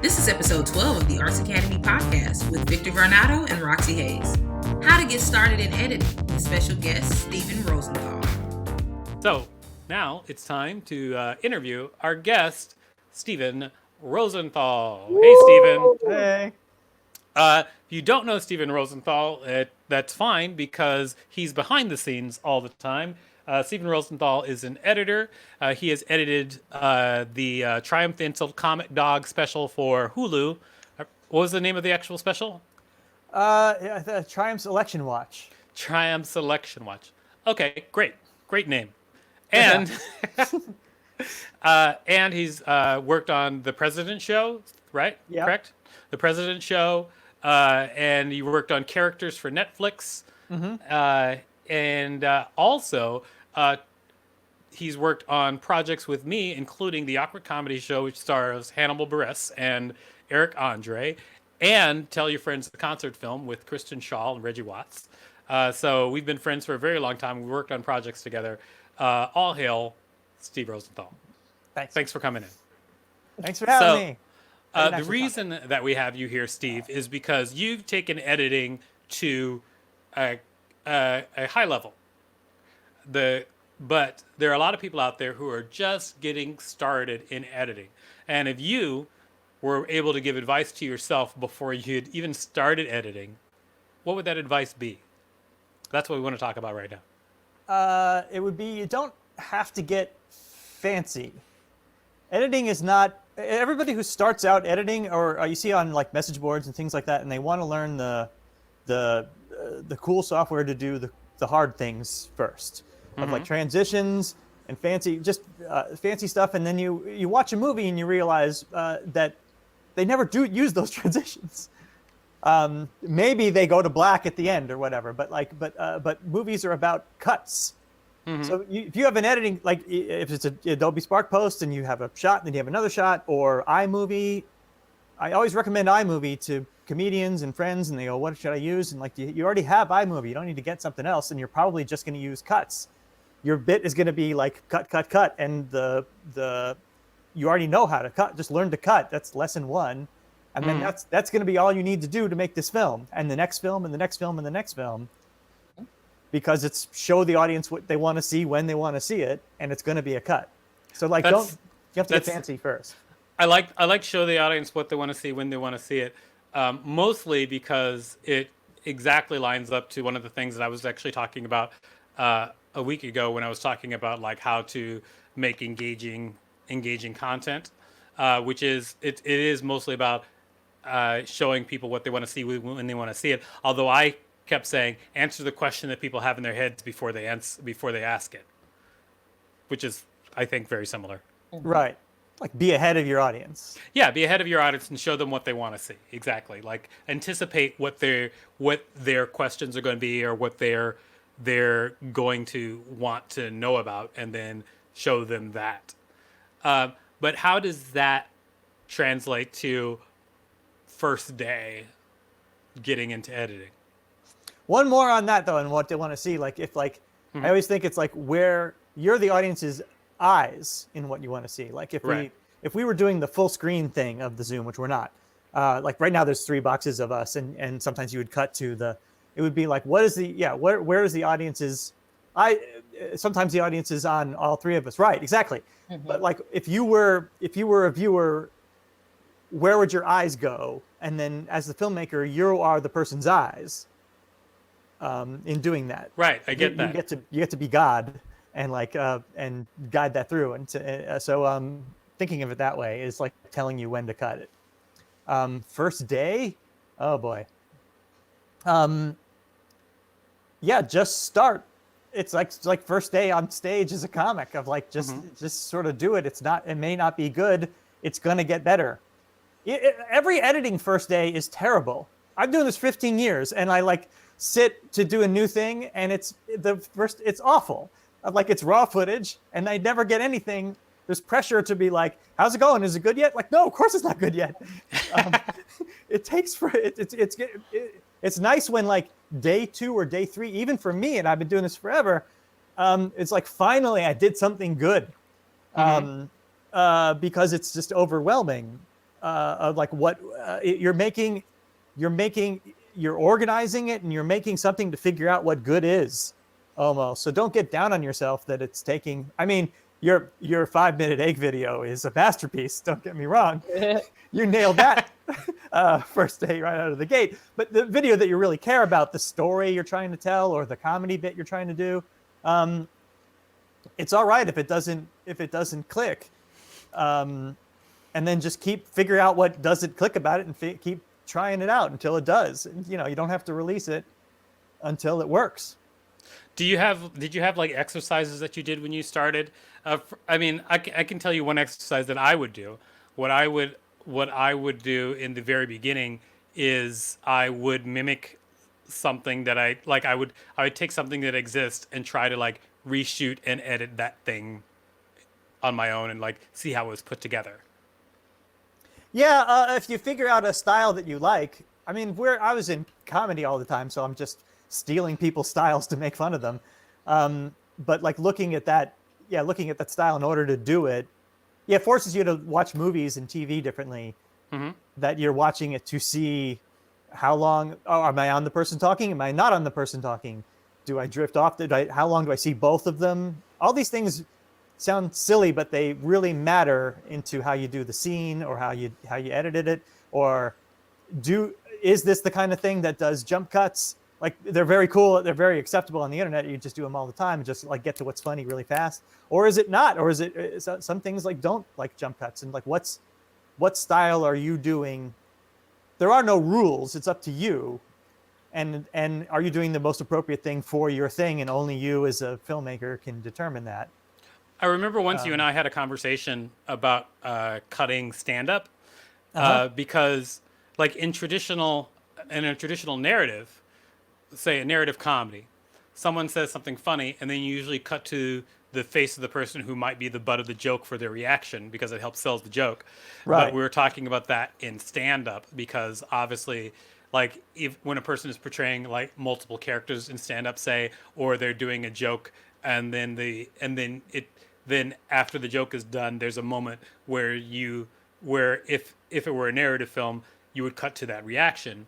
This is episode 12 of the Arts Academy podcast with Victor Varnado and Roxxy Haze. How to get started in editing with special guest Steven Rosenthal. So now it's time to interview our guest, Steven Rosenthal. Woo! Hey, Steven. Hey. If you don't know Steven Rosenthal, that's fine because he's behind the scenes all the time. Steven Rosenthal is an editor. He has edited the Triumphant Comic Dog special for Hulu. What was the name of the actual special? Triumph's Election Watch. Triumph's Election Watch. Okay, great name. And and he's worked on The President Show, right? Yeah. Correct? The President Show. And he worked on characters for Netflix. Mm-hmm. And also, he's worked on projects with me, including the Awkward Comedy Show, which stars Hannibal Buress and Eric Andre, and Tell Your Friends the Concert Film with Kristen Shaw and Reggie Watts. So we've been friends for a very long time. We worked on projects together. All hail Steve Rosenthal. Thanks for coming in. Thanks for having me. The reason that we have you here, Steve, is because you've taken editing to a high level. But there are a lot of people out there who are just getting started in editing. And if you were able to give advice to yourself before you'd even started editing, what would that advice be? That's what we want to talk about right now. It would be you don't have to get fancy. Editing is not everybody who starts out editing, or you see on like message boards and things like that, and they want to learn the cool software to do the hard things first, of like transitions and fancy stuff, and then you watch a movie and you realize that they never do use those transitions. Maybe they go to black at the end or whatever, but movies are about cuts. Mm-hmm. So if you have an editing, like if it's an Adobe Spark Post and you have a shot and then you have another shot, or iMovie, I always recommend iMovie to comedians and friends, and they go, what should I use? And like you already have iMovie, you don't need to get something else, and you're probably just going to use cuts. Your bit is going to be like cut, and the you already know how to cut. Just learn to cut. That's lesson one, and then that's going to be all you need to do to make this film, and the next film, and the next film, and the next film. Because it's show the audience what they want to see when they want to see it, and it's going to be a cut. So you have to get fancy first. I like show the audience what they want to see when they want to see it, mostly because it exactly lines up to one of the things that I was actually talking about a week ago when I was talking about like how to make engaging content, which is it is mostly about showing people what they want to see when they want to see it. Although I kept saying, answer the question that people have in their heads before they ask it, which is, I think, very similar. Right. Like be ahead of your audience. Yeah, be ahead of your audience and show them what they want to see. Exactly. Like anticipate what their questions are going to be, or what they're going to want to know about, and then show them that. But how does that translate to first day getting into editing? One more on that though, and what they want to see. Like if I always think it's like where you're the audience's eyes in what you want to see. Like if we were doing the full screen thing of the Zoom, which we're not. Like right now there's 3 boxes of us, and sometimes you would cut to it would be like, where is the audience's sometimes the audience is on all 3 of us. Right, exactly. Mm-hmm. But like if you were a viewer, where would your eyes go? And then as the filmmaker, you are the person's eyes. In doing that, right? I get that. You get to be God and and guide that through. And so thinking of it that way is like telling you when to cut it. First day, oh boy. Just start. It's like first day on stage as a comic of like just sort of do it. It may not be good. It's gonna get better. Every editing first day is terrible. I've been doing this 15 years, and I sit to do a new thing, and it's awful. Like it's raw footage, and I never get anything. There's pressure to be like, how's it going? Is it good yet? Like, no, of course it's not good yet. It's nice when like day 2 or day 3, even for me, and I've been doing this forever. It's like finally I did something good, because it's just overwhelming. of like what you're making, you're organizing it, and you're making something to figure out what good is, almost. So don't get down on yourself that it's taking. I mean, your 5-minute egg video is a masterpiece. Don't get me wrong. You nailed that first day right out of the gate. But the video that you really care about, the story you're trying to tell, or the comedy bit you're trying to do, it's all right if it doesn't click. And then just figure out what doesn't click about it, and keep trying it out until it does. And, you don't have to release it until it works. Did you have like exercises that you did when you started? I mean, I can tell you one exercise that I would do. What I would do in the very beginning is I would mimic something that I would take something that exists and try to like reshoot and edit that thing on my own and like see how it was put together. Yeah, if you figure out a style that you like. I mean, I was in comedy all the time, so I'm just stealing people's styles to make fun of them. But like looking at that style in order to do it, it forces you to watch movies and TV differently. Mm-hmm. That you're watching it to see how long. Oh, am I on the person talking? Am I not on the person talking? Do I drift off? How long do I see both of them? All these things sound silly, but they really matter into how you do the scene, or how you edited it, or is this the kind of thing that does jump cuts? Like, they're very cool, they're very acceptable on the internet. You just do them all the time and just like get to what's funny really fast. Or is it not? Or is it some things like don't like jump cuts, and like what style are you doing? There are no rules. It's up to you. And are you doing the most appropriate thing for your thing? And only you as a filmmaker can determine that. I remember once you and I had a conversation about cutting stand-up because, like, in a traditional narrative, say a narrative comedy, someone says something funny, and then you usually cut to the face of the person who might be the butt of the joke for their reaction because it helps sell the joke. Right. But we were talking about that in stand-up because obviously, like, when a person is portraying like multiple characters in stand-up, say, or they're doing a joke, and then after the joke is done, there's a moment where if it were a narrative film, you would cut to that reaction.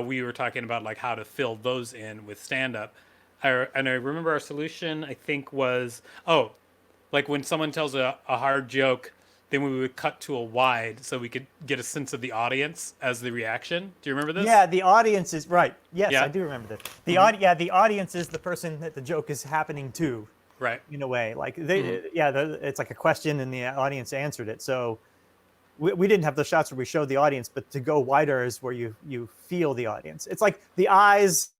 We were talking about like how to fill those in with stand-up. And I remember our solution, I think, was, like when someone tells a hard joke, then we would cut to a wide so we could get a sense of the audience as the reaction. Do you remember this? Yeah, the audience is right. Yes, yeah. I do remember this. The audience is the person that the joke is happening to. Right. In a way, like it's like a question and the audience answered it. So we didn't have the shots where we showed the audience, but to go wider is where you feel the audience. It's like the eyes,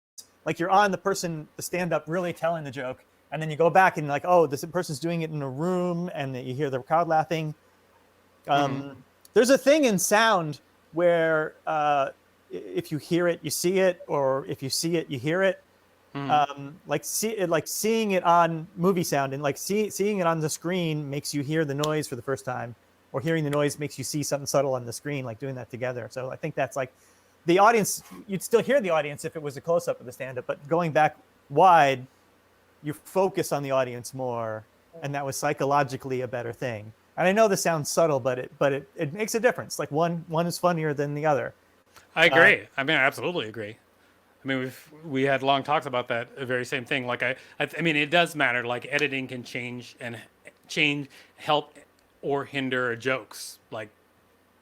like you're on the stand-up really telling the joke, and then you go back and like, oh, this person's doing it in a room, and you hear the crowd laughing. There's a thing in sound where if you hear it, you see it, or if you see it, you hear it. Like seeing it on movie sound, and like seeing it on the screen makes you hear the noise for the first time, or hearing the noise makes you see something subtle on the screen, like doing that together. So I think that's like the audience, you'd still hear the audience if it was a close-up of the stand-up, but going back wide, you focus on the audience more, and that was psychologically a better thing. And I know this sounds subtle, but it makes a difference. Like one is funnier than the other. I agree. I absolutely agree. I mean, we had long talks about that very same thing. Like I mean, it does matter. Like editing can change, help or hinder jokes, like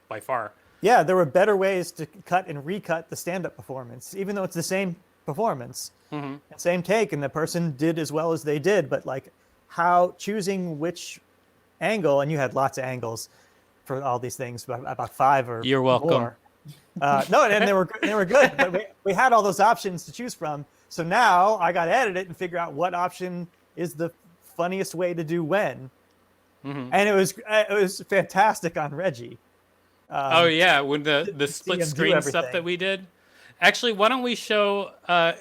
by far. Yeah, there were better ways to cut and recut the stand-up performance, even though it's the same performance, same take, and the person did as well as they did. But like how choosing which angle, and you had lots of angles for all these things, about 5 or You're welcome. More. No, and they were good, but we had all those options to choose from. So now I got to edit it and figure out what option is the funniest way to do when. And it was fantastic on Reggie. When the split screen stuff that we did. Actually, why don't we show?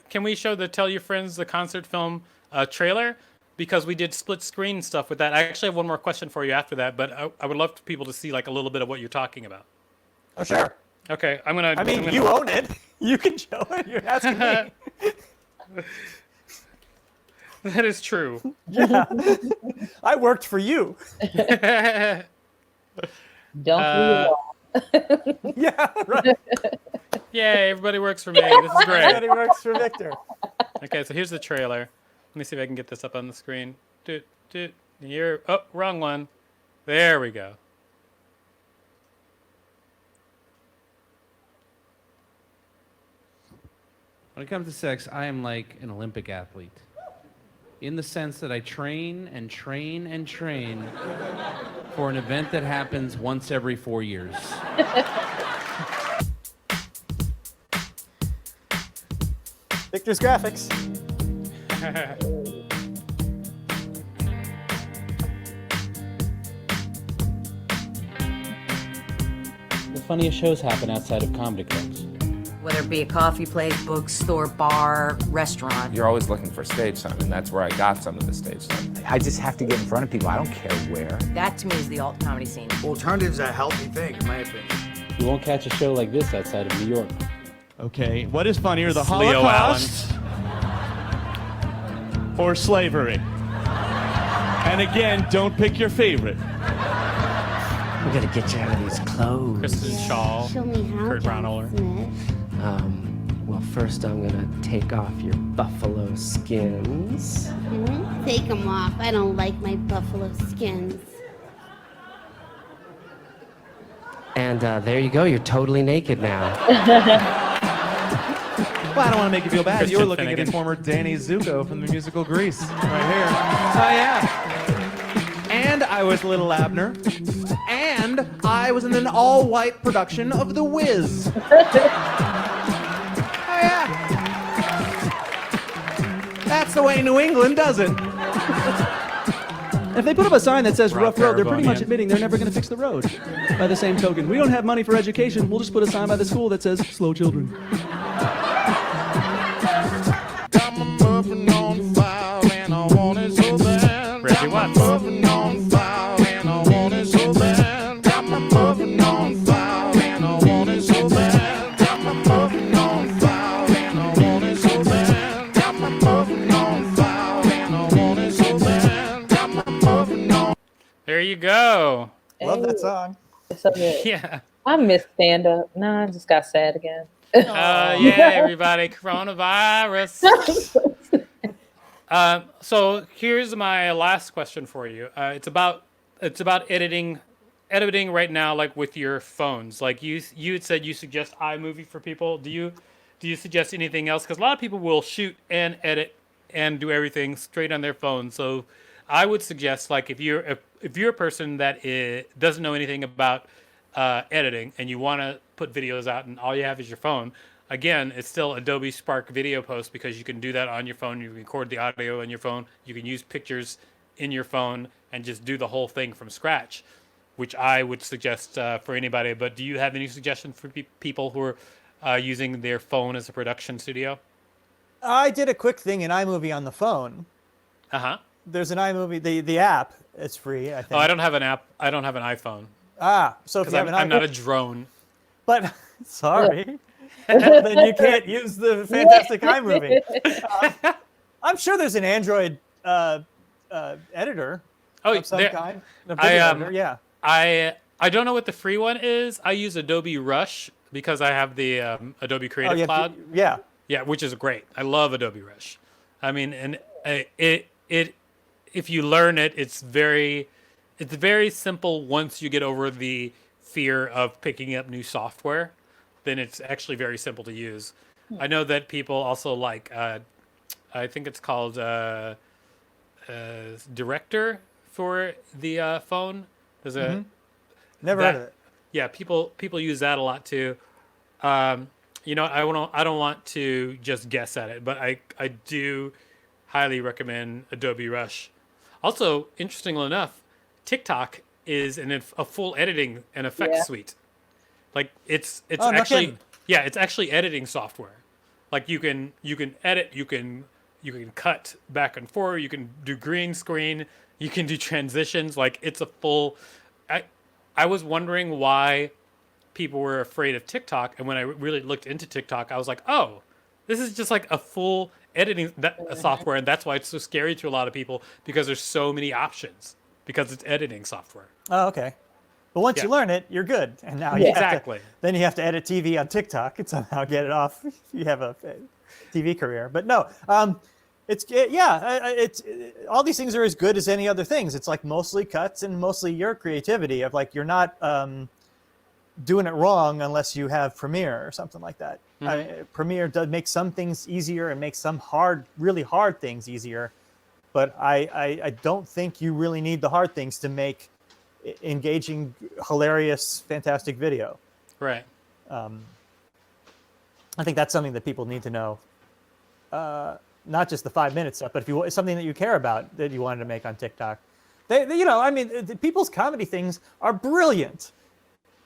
Can we show the Tell Your Friends the concert film trailer? Because we did split screen stuff with that. I actually have one more question for you after that, but I would love for people to see like a little bit of what you're talking about. Oh, sure. Okay, you own it. You can show it. You're asking me. That is true. Yeah. I worked for you. Don't Yeah, right. Yay, everybody works for me. This is great. Everybody works for Victor. Okay, so here's the trailer. Let me see if I can get this up on the screen. Oh, wrong one. There we go. When it comes to sex, I am like an Olympic athlete. In the sense that I train and train and train for an event that happens once every 4 years. Victor's graphics. The funniest shows happen outside of comedy clubs. Whether it be a coffee place, bookstore, bar, restaurant. You're always looking for stage time, and that's where I got some of the stage time. I just have to get in front of people. I don't care where. That to me is the alt comedy scene. Alternative's a healthy thing, in my opinion. You won't catch a show like this outside of New York. Okay, what is funnier, the Leo Holocaust or slavery? And again, don't pick your favorite. We're gonna get you out of these clothes. Kristen Shaw, Show me how, Kurt John Braunohler. Smith. Well, first I'm gonna take off your buffalo skins. Take them off. I don't like my buffalo skins. And there you go, you're totally naked now. Well, I don't want to make you feel bad. You were Kristen looking Finnegan. at former Danny Zuko from the musical Grease, right here. Oh, yeah. And I was Little Abner. And I was in an all-white production of The Wiz. Oh, yeah. That's the way New England does it. If they put up a sign that says rough road, they're pretty much Parabonian. admitting they're never going to fix the road. By the same token, we don't have money for education. We'll just put a sign by the school that says slow children. Got my muffin on fire and I want it so bad. Reggie Watts. Muffin on fire and I want it so bad. Got my muffin on fire and I want it so bad. Got my muffin on fire and I want it so bad. Got my muffin on fire and I want it so bad. Got my muffin on. There you go. Love that song. It's so good. Yeah. I miss stand up. No, I just got sad again. Yeah, everybody, coronavirus. So here's my last question for you. It's about editing right now, like with your phones. Like you had said you suggest iMovie for people. Do you suggest anything else? Because a lot of people will shoot and edit and do everything straight on their phone. So I would suggest, like, if you're a person that doesn't know anything about editing and you want to put videos out and all you have is your phone, again, it's still Adobe Spark Video Post, because you can do that on your phone. You can record the audio on your phone. You can use pictures in your phone and just do the whole thing from scratch, which I would suggest for anybody. But do you have any suggestions for people who are using their phone as a production studio? I did a quick thing in iMovie on the phone. Uh-huh. There's an iMovie, the app. It's free, I think. Oh, I don't have an app. I don't have an iPhone. So if you have an I'm iPhone, not a drone. but sorry, then you can't use the fantastic iMovie. I'm sure there's an Android editor of some kind. A video editor, yeah. I don't know what the free one is. I use Adobe Rush because I have the Adobe Creative Cloud. Yeah. Yeah, which is great. I love Adobe Rush. I mean, and it if you learn it, it's very simple once you get over the fear of picking up new software. Then it's actually very simple to use. I know that people also like, I think it's called Director for the phone. There's a never heard of it. Yeah, people use that a lot too. I don't want to just guess at it, but I do highly recommend Adobe Rush. Also, interestingly enough, TikTok is a full editing and effects suite. Like it's actually it's actually editing software. Like you can edit, you can cut back and forth, you can do green screen, you can do transitions. Like it's a full. I was wondering why people were afraid of TikTok, and when I really looked into TikTok, I was like, oh, this is just like a full editing software, and that's why it's so scary to a lot of people, because there's so many options, because it's editing software. Oh, okay. But once you learn it, you're good. And now you exactly. then you have to edit TV on TikTok and somehow get it off if you have a TV career. But no, it's all these things are as good as any other things. It's like mostly cuts and mostly your creativity of like, you're not doing it wrong unless you have Premiere or something like that. Premiere does make some things easier and make some really hard things easier. But I don't think you really need the hard things to make engaging, hilarious, fantastic video. Right. I think that's something that people need to know. Not just the 5-minute stuff, but if it's something that you care about that you wanted to make on TikTok, people's comedy things are brilliant,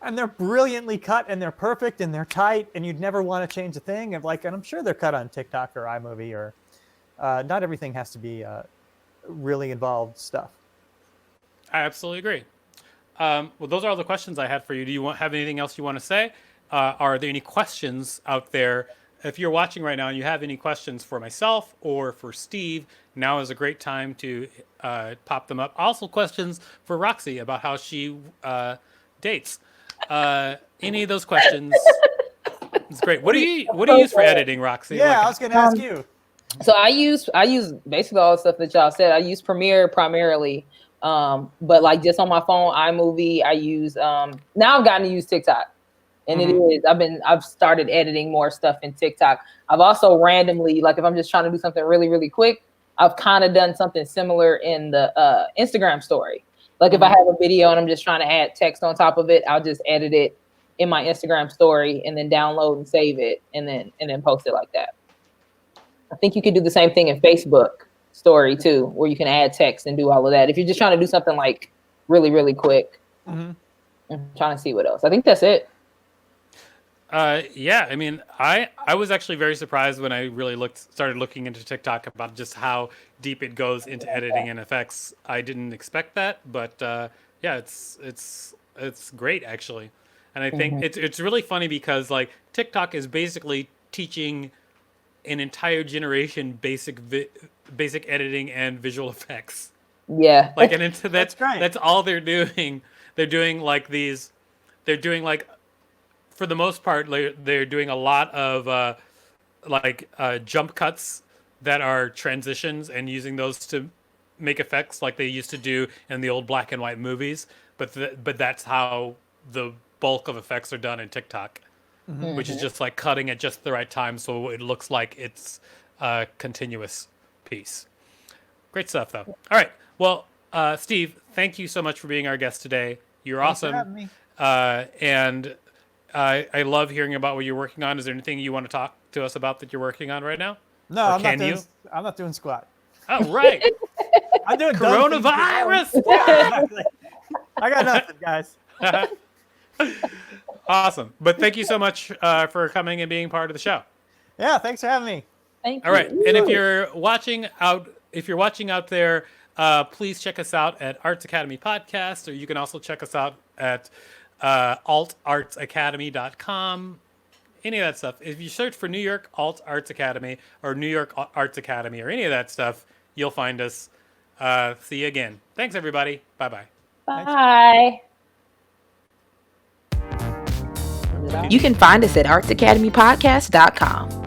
and they're brilliantly cut, and they're perfect, and they're tight, and you'd never want to change a thing. And I'm sure they're cut on TikTok or iMovie, or not everything has to be really involved stuff. I absolutely agree. Well, those are all the questions I had for you. Do you have anything else you want to say? Are there any questions out there? If you're watching right now and you have any questions for myself or for Steve, now is a great time to pop them up. Also, questions for Roxy about how she dates. Any of those questions? It's great. What do you use for editing, Roxy? Yeah, I was going to ask you. So I use basically all the stuff that y'all said. I use Premiere primarily. But like just on my phone, iMovie, I use now I've gotten to use TikTok. And it is, I've started editing more stuff in TikTok. I've also randomly, like if I'm just trying to do something really, really quick, I've kind of done something similar in the Instagram story. Like if I have a video and I'm just trying to add text on top of it, I'll just edit it in my Instagram story and then download and save it and then post it like that. I think you could do the same thing in Facebook story too, where you can add text and do all of that. If you're just trying to do something like really, really quick. I'm trying to see what else. I think that's it. Yeah, I mean, I was actually very surprised when I really started looking into TikTok about just how deep it goes into editing and effects. I didn't expect that, but yeah, it's great actually. And I think it's really funny because like TikTok is basically teaching an entire generation basic editing and visual effects. Yeah. Like, and that's all they're doing. They're doing like for the most part, they're doing a lot of jump cuts that are transitions and using those to make effects like they used to do in the old black and white movies. But that's how the bulk of effects are done in TikTok, which is just like cutting at just the right time so it looks like it's a continuous piece. Great stuff, though. All right. Well, Steve, thank you so much for being our guest today. You're awesome. Thanks for having me. And I love hearing about what you're working on. Is there anything you want to talk to us about that you're working on right now? No, I'm not doing squat. Oh, right. I'm doing coronavirus. Yeah, exactly. I got nothing, guys. Awesome. But thank you so much for coming and being part of the show. Yeah, thanks for having me. Thank you. All right. And if you're watching out there, please check us out at Arts Academy Podcast, or you can also check us out at altartsacademy.com. Any of that stuff. If you search for New York Alt Arts Academy or New York Arts Academy or any of that stuff, you'll find us. See you again. Thanks, everybody. Bye-bye. Bye. You can find us at artsacademypodcast.com.